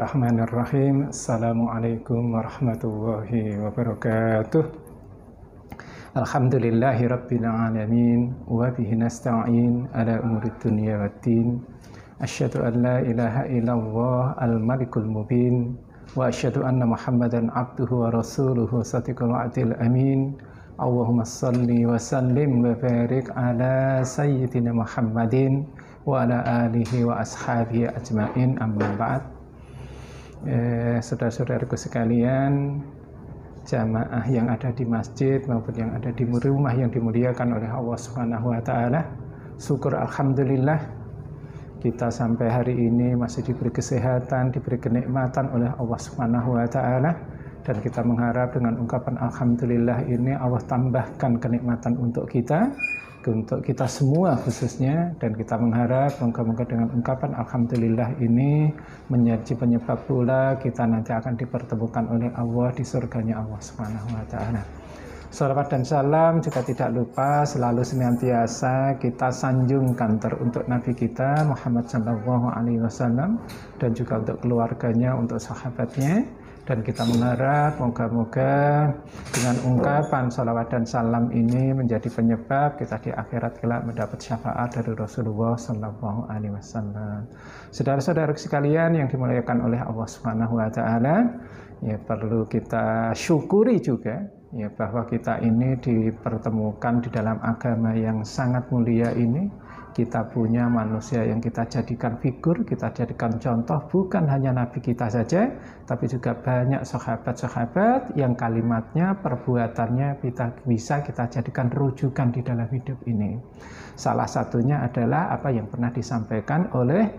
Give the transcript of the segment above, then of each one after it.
Bismillahirrahmanirrahim. Assalamualaikum warahmatullahi wabarakatuh. Alhamdulillahi rabbil alamin wa bihi nasta'in ala umurid dunya waddin. Asyhadu an la ilaha illallah al-malikul mubin wa asyhadu anna Muhammadan abduhu wa rasuluhu shadiqul wa'dil amin. Allahumma salli wa sallim wa barik ala sayyidina Muhammadin wa ala alihi wa ashabihi ajmain, amma ba'd. Saudara-saudaraku sekalian, jamaah yang ada di masjid maupun yang ada di rumah yang dimuliakan oleh Allah Subhanahu wa taala. Syukur alhamdulillah kita sampai hari ini masih diberi kesehatan, diberi kenikmatan oleh Allah Subhanahu wa taala, dan kita mengharap dengan ungkapan alhamdulillah ini Allah tambahkan kenikmatan untuk kita semua khususnya, dan kita mengharap moga-moga dengan ungkapan alhamdulillah ini menjadi penyebab pula kita nanti akan dipertemukan oleh Allah di surganya Allah Subhanahu wa taala. Salawat dan salam juga tidak lupa selalu senantiasa kita sanjungkan untuk Nabi kita Muhammad sallallahu alaihi wasallam, dan juga untuk keluarganya, untuk sahabatnya. Dan kita mengharap moga-moga dengan ungkapan salawat dan salam ini menjadi penyebab kita di akhirat kelak mendapat syafaat dari Rasulullah Sallallahu Alaihi Wasallam. Saudara-saudara sekalian yang dimuliakan oleh Allah Subhanahu Wa Taala, ya perlu kita syukuri juga ya bahwa kita ini dipertemukan di dalam agama yang sangat mulia ini. Kita punya manusia yang kita jadikan figur, kita jadikan contoh, bukan hanya Nabi kita saja, tapi juga banyak sahabat-sahabat yang kalimatnya, perbuatannya bisa kita jadikan rujukan di dalam hidup ini. Salah satunya adalah apa yang pernah disampaikan oleh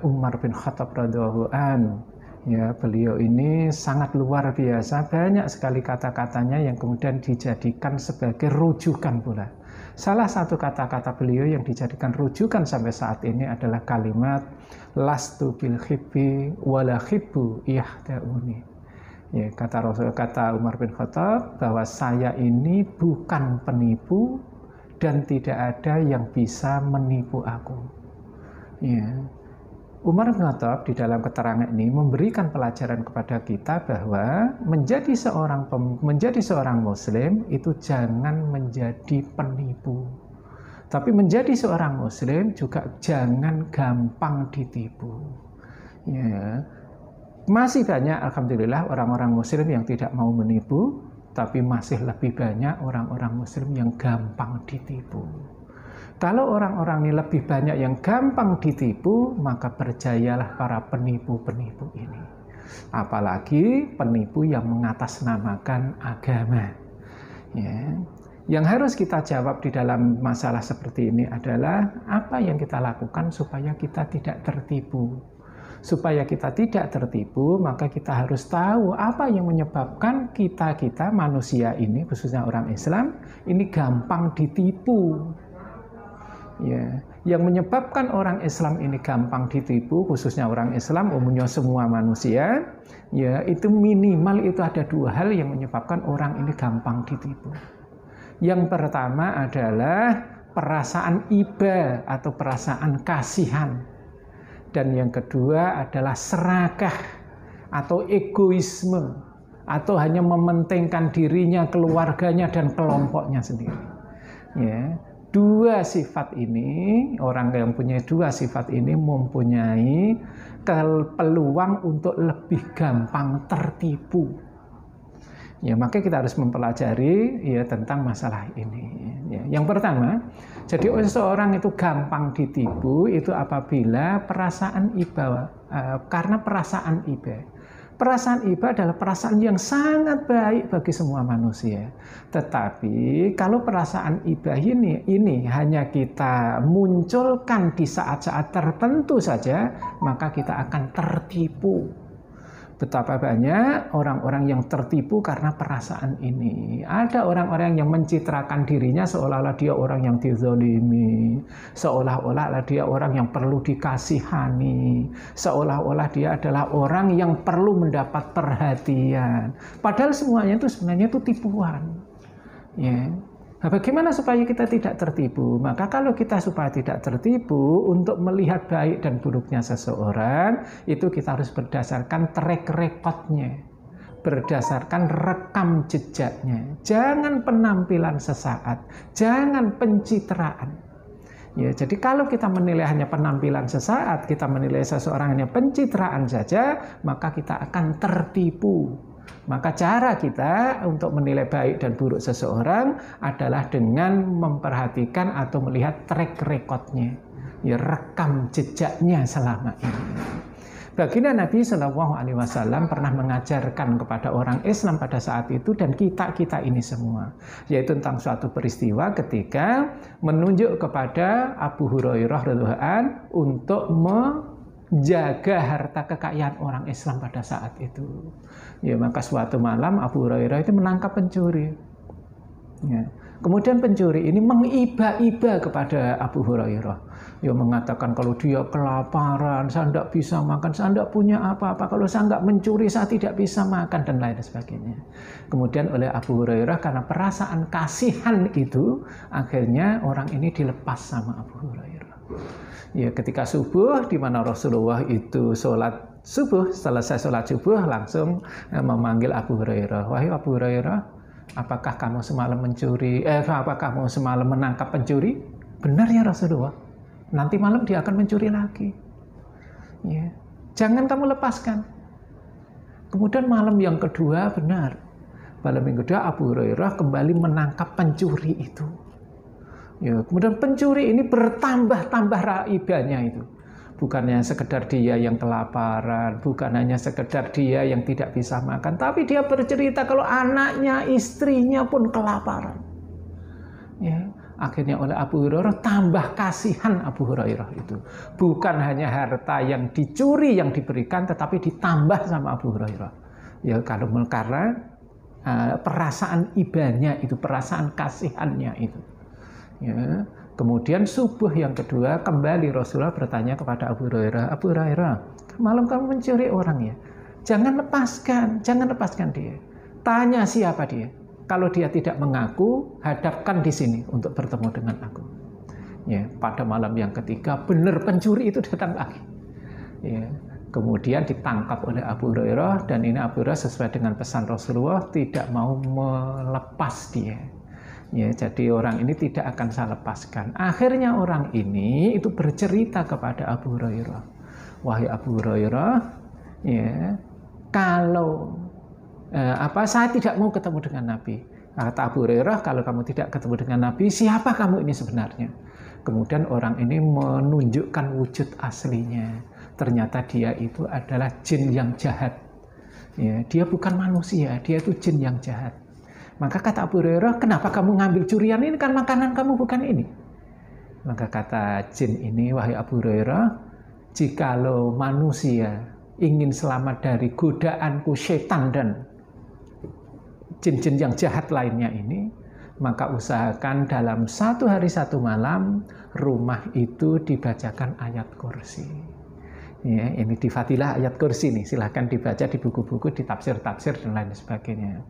Umar bin Khattab radhiyallahu anhu. Ya, beliau ini sangat luar biasa, banyak sekali kata-katanya yang kemudian dijadikan sebagai rujukan pula. Salah satu kata-kata beliau yang dijadikan rujukan sampai saat ini adalah kalimat lastu bil khibbi wala khibbu yahda'uni. Ya, kata Umar bin Khattab bahwa saya ini bukan penipu dan tidak ada yang bisa menipu aku. Ya. Umar bin Khattab di dalam keterangan ini memberikan pelajaran kepada kita bahwa menjadi seorang muslim itu jangan menjadi penipu. Tapi menjadi seorang muslim juga jangan gampang ditipu. Ya. Masih banyak alhamdulillah orang-orang muslim yang tidak mau menipu, tapi masih lebih banyak orang-orang muslim yang gampang ditipu. Kalau orang-orang ini lebih banyak yang gampang ditipu, maka berjayalah para penipu-penipu ini. Apalagi penipu yang mengatasnamakan agama. Ya. Yang harus kita jawab di dalam masalah seperti ini adalah apa yang kita lakukan supaya kita tidak tertipu. Supaya kita tidak tertipu, maka kita harus tahu apa yang menyebabkan kita manusia ini, khususnya orang Islam, ini gampang ditipu. Ya, yang menyebabkan orang Islam ini gampang ditipu, khususnya orang Islam, umumnya semua manusia, ya itu minimal itu ada dua hal yang menyebabkan orang ini gampang ditipu. Yang pertama adalah perasaan iba atau perasaan kasihan, dan yang kedua adalah serakah atau egoisme, atau hanya mementingkan dirinya, keluarganya, dan kelompoknya sendiri. Ya. Dua sifat ini, orang yang punya dua sifat ini mempunyai peluang untuk lebih gampang tertipu. Ya, maka kita harus mempelajari ya tentang masalah ini. Ya, yang pertama, jadi seseorang itu gampang ditipu itu apabila perasaan iba, karena perasaan iba. Perasaan iba adalah perasaan yang sangat baik bagi semua manusia. Tetapi kalau perasaan iba ini hanya kita munculkan di saat-saat tertentu saja, maka kita akan tertipu. Betapa banyak orang-orang yang tertipu karena perasaan ini. Ada orang-orang yang mencitrakan dirinya seolah-olah dia orang yang dizalimi, seolah-olah dia orang yang perlu dikasihani, seolah-olah dia adalah orang yang perlu mendapat perhatian. Padahal semuanya itu sebenarnya itu tipuan. Ya. Nah, bagaimana supaya kita tidak tertipu? Maka kalau kita supaya tidak tertipu, untuk melihat baik dan buruknya seseorang, itu kita harus berdasarkan track record-nya, berdasarkan rekam jejaknya. Jangan penampilan sesaat, jangan pencitraan. Ya, jadi kalau kita menilai hanya penampilan sesaat, kita menilai seseorang hanya pencitraan saja, maka kita akan tertipu. Maka cara kita untuk menilai baik dan buruk seseorang adalah dengan memperhatikan atau melihat track record-nya, ya, rekam jejaknya selama ini. Baginda Nabi Shallallahu Alaihi Wasallam pernah mengajarkan kepada orang Islam pada saat itu dan kita ini semua, yaitu tentang suatu peristiwa ketika menunjuk kepada Abu Hurairah radhiyallahu anhu untuk menjaga harta kekayaan orang Islam pada saat itu. Ya, maka suatu malam Abu Hurairah itu menangkap pencuri. Ya. Kemudian pencuri ini mengiba-iba kepada Abu Hurairah. Ya, mengatakan kalau dia kelaparan, saya tidak bisa makan, saya tidak punya apa-apa. Kalau saya nggak mencuri, saya tidak bisa makan, dan lain sebagainya. Kemudian oleh Abu Hurairah, karena perasaan kasihan itu, akhirnya orang ini dilepas sama Abu Hurairah. Ya, ketika subuh, di mana Rasulullah itu sholat subuh, selesai sholat subuh, langsung memanggil Abu Hurairah. Wahai Abu Hurairah, apakah kamu semalam apakah kamu semalam menangkap pencuri? Benar ya Rasulullah. Nanti malam dia akan mencuri lagi. Ya. Jangan kamu lepaskan. Kemudian malam yang kedua, benar. Malam yang kedua Abu Hurairah kembali menangkap pencuri itu. Ya, kemudian pencuri ini bertambah-tambah raibanya itu. Bukan hanya sekedar dia yang kelaparan, bukan hanya sekedar dia yang tidak bisa makan, tapi dia bercerita kalau anaknya, istrinya pun kelaparan. Ya, akhirnya oleh Abu Hurairah tambah kasihan Abu Hurairah itu. Bukan hanya harta yang dicuri yang diberikan, tetapi ditambah sama Abu Hurairah. Ya, karena perasaan ibanya itu, perasaan kasihannya itu. Ya. Kemudian subuh yang kedua kembali Rasulullah bertanya kepada Abu Hurairah, Abu Hurairah, malam kamu mencuri orang ya? Jangan lepaskan dia. Tanya siapa dia. Kalau dia tidak mengaku, hadapkan di sini untuk bertemu dengan aku. Ya, pada malam yang ketiga benar pencuri itu datang lagi. Ya. Kemudian ditangkap oleh Abu Hurairah, dan ini Abu Hurairah sesuai dengan pesan Rasulullah tidak mau melepas dia. Ya, jadi orang ini tidak akan saya lepaskan. Akhirnya orang ini itu bercerita kepada Abu Hurairah. Wahai Abu Hurairah, ya, kalau saya tidak mau ketemu dengan Nabi. Kata Abu Hurairah, kalau kamu tidak ketemu dengan Nabi, siapa kamu ini sebenarnya? Kemudian orang ini menunjukkan wujud aslinya. Ternyata dia itu adalah jin yang jahat. Ya, dia bukan manusia, dia itu jin yang jahat. Maka kata Abu Hurairah, kenapa kamu ngambil curian ini? Kan makanan kamu bukan ini. Maka kata jin ini, wahai Abu Hurairah, jikalau manusia ingin selamat dari godaanku setan dan jin-jin yang jahat lainnya ini, maka usahakan dalam 1 hari 1 malam rumah itu dibacakan ayat kursi. Ya, ini di Fadilah ayat kursi nih, silahkan dibaca di buku-buku, di tafsir-tafsir dan lain sebagainya.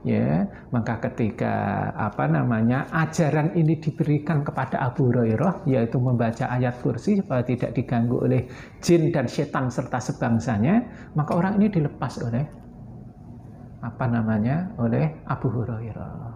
Ya, maka ketika ajaran ini diberikan kepada Abu Hurairah, yaitu membaca ayat kursi supaya tidak diganggu oleh jin dan setan serta sebangsanya, maka orang ini dilepas oleh Abu Hurairah.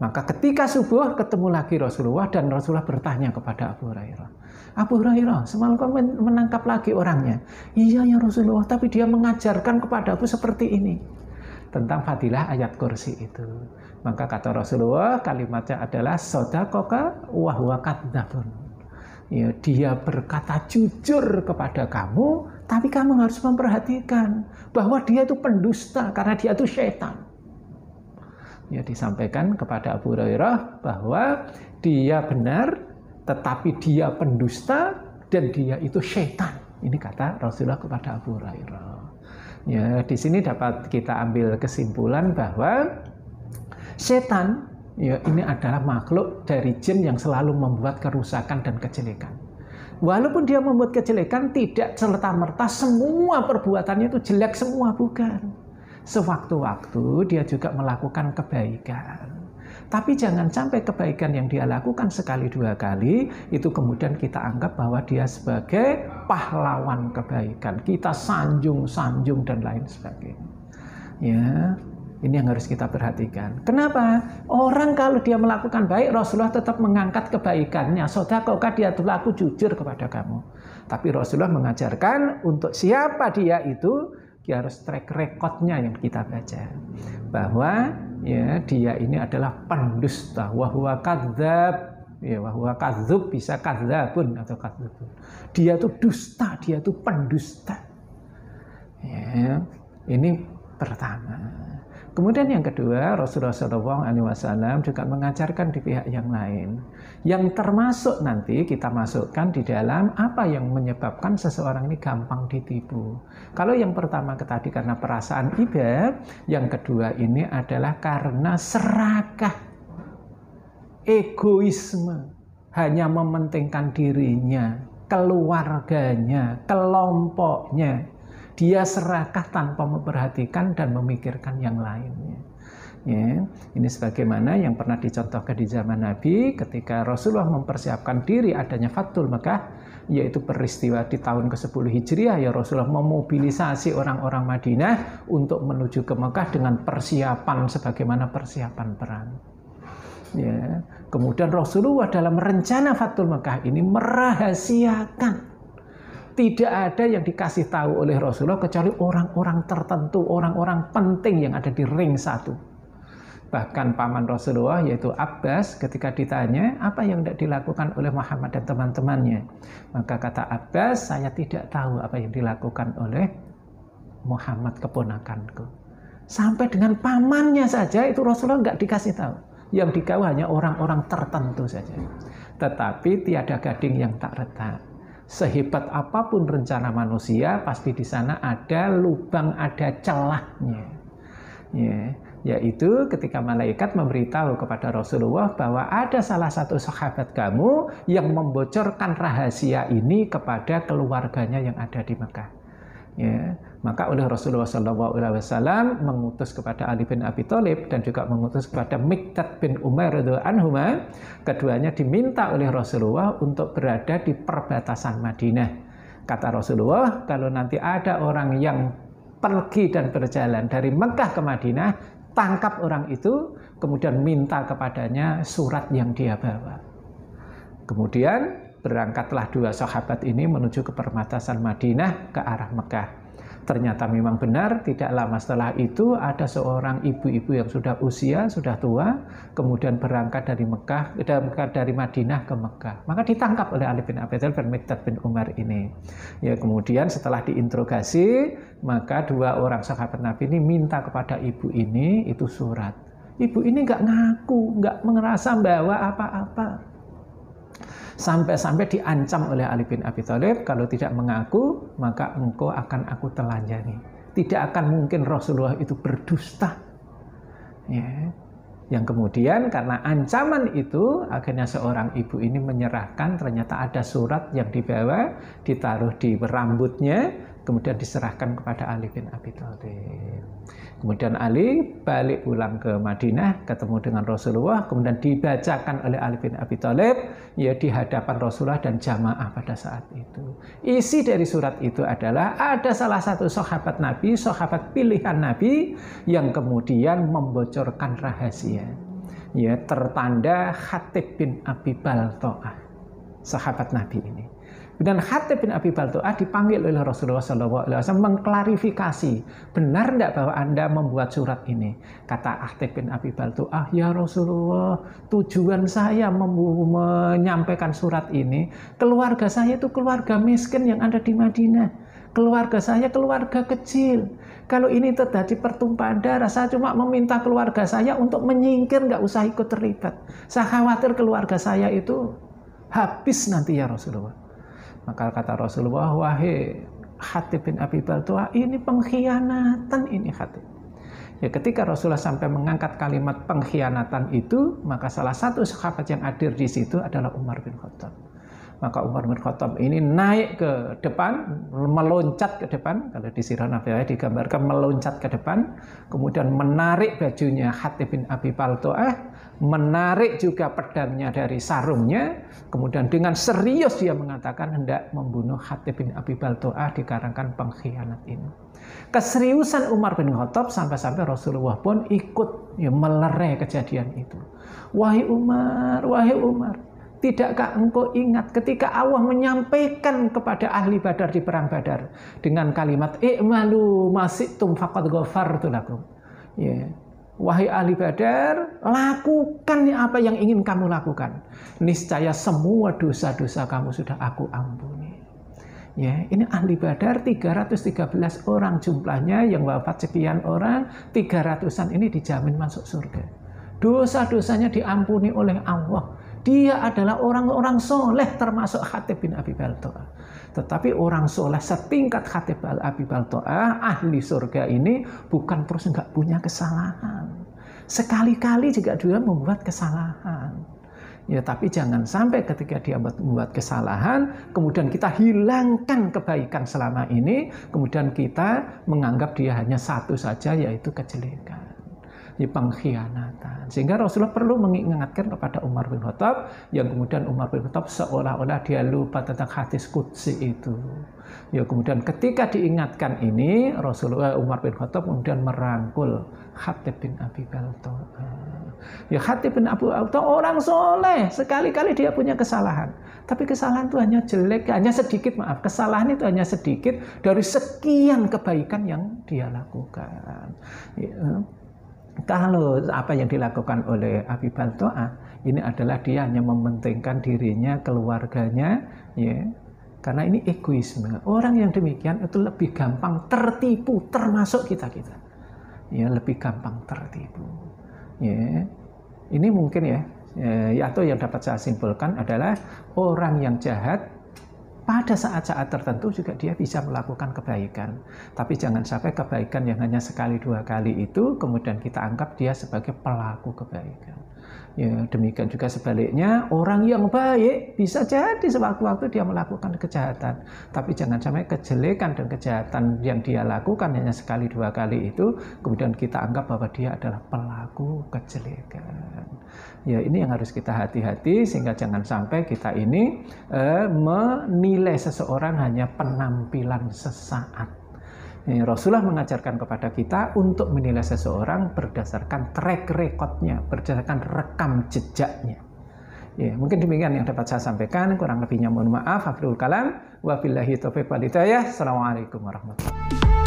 Maka ketika subuh ketemu lagi Rasulullah, dan Rasulullah bertanya kepada Abu Hurairah, Abu Hurairah, semalam kamu menangkap lagi orangnya? Iya ya Rasulullah, tapi dia mengajarkan kepadaku seperti ini. Tentang fadilah ayat kursi itu. Maka kata Rasulullah, kalimatnya adalah sodaqaka wa huwa kadzdzabun. Ya, dia berkata jujur kepada kamu, tapi kamu harus memperhatikan bahwa dia itu pendusta karena dia itu syaitan. Ya, disampaikan kepada Abu Hurairah bahwa dia benar, tetapi dia pendusta dan dia itu syaitan. Ini kata Rasulullah kepada Abu Hurairah. Ya, di sini dapat kita ambil kesimpulan bahwa setan, ya, ini adalah makhluk dari jin yang selalu membuat kerusakan dan kejelekan. Walaupun dia membuat kejelekan, tidak serta-merta semua perbuatannya itu jelek semua, bukan. Sewaktu-waktu dia juga melakukan kebaikan. Tapi jangan sampai kebaikan yang dia lakukan sekali dua kali itu kemudian kita anggap bahwa dia sebagai pahlawan kebaikan. Kita sanjung dan lain sebagainya. Ya, ini yang harus kita perhatikan. Kenapa? Orang kalau dia melakukan baik, Rasulullah tetap mengangkat kebaikannya. Shadaqah, dia berlaku jujur kepada kamu. Tapi Rasulullah mengajarkan untuk siapa dia itu, dia harus track recordnya yang kita baca. Bahwa ya dia ini adalah pendusta, wa huwa kadzdzab, ya wa huwa kadzdzub bisa kadzdzabun atau kadzdzubun. Dia itu dusta, dia itu pendusta. Ya, ini pertama. Kemudian yang kedua, Rasulullah SAW juga mengajarkan di pihak yang lain, yang termasuk nanti kita masukkan di dalam apa yang menyebabkan seseorang ini gampang ditipu. Kalau yang pertama tadi karena perasaan iba, yang kedua ini adalah karena serakah, egoisme, hanya mementingkan dirinya, keluarganya, kelompoknya. Dia serakah tanpa memperhatikan dan memikirkan yang lainnya. Ya, ini sebagaimana yang pernah dicontohkan di zaman Nabi ketika Rasulullah mempersiapkan diri adanya Fathul Mekah, yaitu peristiwa di tahun ke-10 Hijriah. Ya, Rasulullah memobilisasi orang-orang Madinah untuk menuju ke Mekah dengan persiapan sebagaimana persiapan perang. Ya, kemudian Rasulullah dalam rencana Fathul Mekah ini merahasiakan. Tidak ada yang dikasih tahu oleh Rasulullah kecuali orang-orang tertentu, orang-orang penting yang ada di ring satu. Bahkan paman Rasulullah yaitu Abbas ketika ditanya apa yang tidak dilakukan oleh Muhammad dan teman-temannya. Maka kata Abbas, saya tidak tahu apa yang dilakukan oleh Muhammad keponakanku. Sampai dengan pamannya saja itu Rasulullah nggak dikasih tahu. Yang dikasih hanya orang-orang tertentu saja. Tetapi tiada gading yang tak retak. Sehebat apapun rencana manusia, pasti di sana ada lubang, ada celahnya. Ya, yaitu ketika malaikat memberitahu kepada Rasulullah bahwa ada salah satu sahabat kamu yang membocorkan rahasia ini kepada keluarganya yang ada di Mekah. Ya, maka oleh Rasulullah SAW mengutus kepada Ali bin Abi Thalib dan juga mengutus kepada Miqdad bin Umair radhiyallahu anhuma. Keduanya diminta oleh Rasulullah untuk berada di perbatasan Madinah. Kata Rasulullah, kalau nanti ada orang yang pergi dan berjalan dari Mekah ke Madinah, tangkap orang itu, kemudian minta kepadanya surat yang dia bawa. Kemudian berangkatlah dua sahabat ini menuju ke perbatasan Madinah ke arah Mekah. Ternyata memang benar, tidak lama setelah itu ada seorang ibu-ibu yang sudah usia, sudah tua, kemudian berangkat dari dari Madinah ke Mekah. Maka ditangkap oleh Ali bin Abi Thalib dan Miqdad bin Umar ini. Ya, kemudian setelah diinterogasi, maka dua orang sahabat Nabi ini minta kepada ibu ini itu surat. Ibu ini nggak ngaku, nggak merasa bawa apa-apa. Sampai-sampai diancam oleh Ali bin Abi Thalib, kalau tidak mengaku, maka engkau akan aku telanjangi. Tidak akan mungkin Rasulullah itu berdusta. Ya. Yang kemudian karena ancaman itu, akhirnya seorang ibu ini menyerahkan, ternyata ada surat yang dibawa, ditaruh di rambutnya, kemudian diserahkan kepada Ali bin Abi Thalib. Kemudian Ali balik pulang ke Madinah, ketemu dengan Rasulullah, kemudian dibacakan oleh Ali bin Abi Thalib ya di hadapan Rasulullah dan jamaah pada saat itu. Isi dari surat itu adalah ada salah satu sahabat Nabi, sahabat pilihan Nabi yang kemudian membocorkan rahasia. Ya, tertanda Khatib bin Abi Balta'ah, sahabat Nabi ini. Dan Khatib bin Abi Balta'ah dipanggil oleh Rasulullah SAW mengklarifikasi, benar tidak bahwa Anda membuat surat ini? Kata Khatib bin Abi Balta'ah, ya Rasulullah, tujuan saya menyampaikan surat ini, keluarga saya itu keluarga miskin yang ada di Madinah. Keluarga saya keluarga kecil. Kalau ini terjadi pertumpahan darah, saya cuma meminta keluarga saya untuk menyingkir, nggak usah ikut terlibat. Saya khawatir keluarga saya itu habis nanti ya Rasulullah. Maka kata Rasulullah, wahai Khatib bin Abi Balta'ah, ini pengkhianatan ini Khatib. Ya, ketika Rasulullah sampai mengangkat kalimat pengkhianatan itu, maka salah satu sahabat yang hadir di situ adalah Umar bin Khattab. Maka Umar bin Khattab ini naik ke depan, meloncat ke depan. Kalau di Sirah Nabawi digambarkan meloncat ke depan, kemudian menarik bajunya Hatib bin Abi Balto'ah, menarik juga pedangnya dari sarungnya, kemudian dengan serius dia mengatakan hendak membunuh Hatib bin Abi Balto'ah dikarenakan pengkhianat ini. Keseriusan Umar bin Khattab sampai-sampai Rasulullah pun ikut melerai kejadian itu. Wahai Umar, tidakkah engkau ingat ketika Allah menyampaikan kepada ahli Badar di perang Badar dengan kalimat i'malu masyitum faqad ghafartu lakum. Ya. Wahai ahli Badar, lakukan apa yang ingin kamu lakukan. Niscaya semua dosa-dosa kamu sudah aku ampuni. Ya, ini ahli Badar 313 orang jumlahnya, yang wafat sekian orang, 300-an ini dijamin masuk surga. Dosa-dosanya diampuni oleh Allah. Dia adalah orang-orang soleh termasuk Hatib bin Abi Balto'ah. Tetapi orang soleh setingkat Hatib bin Abi Balto'ah, ahli surga ini bukan terus nggak punya kesalahan. Sekali-kali juga dia membuat kesalahan. Ya, tapi jangan sampai ketika dia membuat kesalahan, kemudian kita hilangkan kebaikan selama ini, kemudian kita menganggap dia hanya satu saja, yaitu kejelekan. Pengkhianatan. Sehingga Rasulullah perlu mengingatkan kepada Umar bin Khattab, yang kemudian Umar bin Khattab seolah-olah dia lupa tentang hadis qudsi itu. Ya, kemudian ketika diingatkan ini, Umar bin Khattab kemudian merangkul Hatib bin Abi Balto'ah. Ya, Hatib bin Abi Balto'ah orang soleh, sekali-kali dia punya kesalahan. Tapi kesalahan itu hanya jelek, hanya sedikit, maaf. Kesalahan itu hanya sedikit dari sekian kebaikan yang dia lakukan. Ya. Kalau apa yang dilakukan oleh Abi Balto'ah ini adalah dia hanya mementingkan dirinya, keluarganya, ya, karena ini egoisme. Orang yang demikian itu lebih gampang tertipu, termasuk kita, ya, lebih gampang tertipu. Ya, ini mungkin ya, atau yang dapat saya simpulkan adalah orang yang jahat pada saat-saat tertentu juga dia bisa melakukan kebaikan. Tapi jangan sampai kebaikan yang hanya sekali dua kali itu kemudian kita anggap dia sebagai pelaku kebaikan. Ya, demikian juga sebaliknya, orang yang baik bisa jadi sewaktu-waktu dia melakukan kejahatan. Tapi jangan sampai kejelekan dan kejahatan yang dia lakukan hanya sekali dua kali itu kemudian kita anggap bahwa dia adalah pelaku kejelekan. Ya, ini yang harus kita hati-hati sehingga jangan sampai kita ini menilai seseorang hanya penampilan sesaat. Rasulullah mengajarkan kepada kita untuk menilai seseorang berdasarkan track recordnya, berdasarkan rekam jejaknya. Ya, mungkin demikian yang dapat saya sampaikan. Kurang lebihnya mohon maaf. Hafizul kalam. Wabillahi taufiq wal hidayah. Assalamualaikum warahmatullahi wabarakatuh.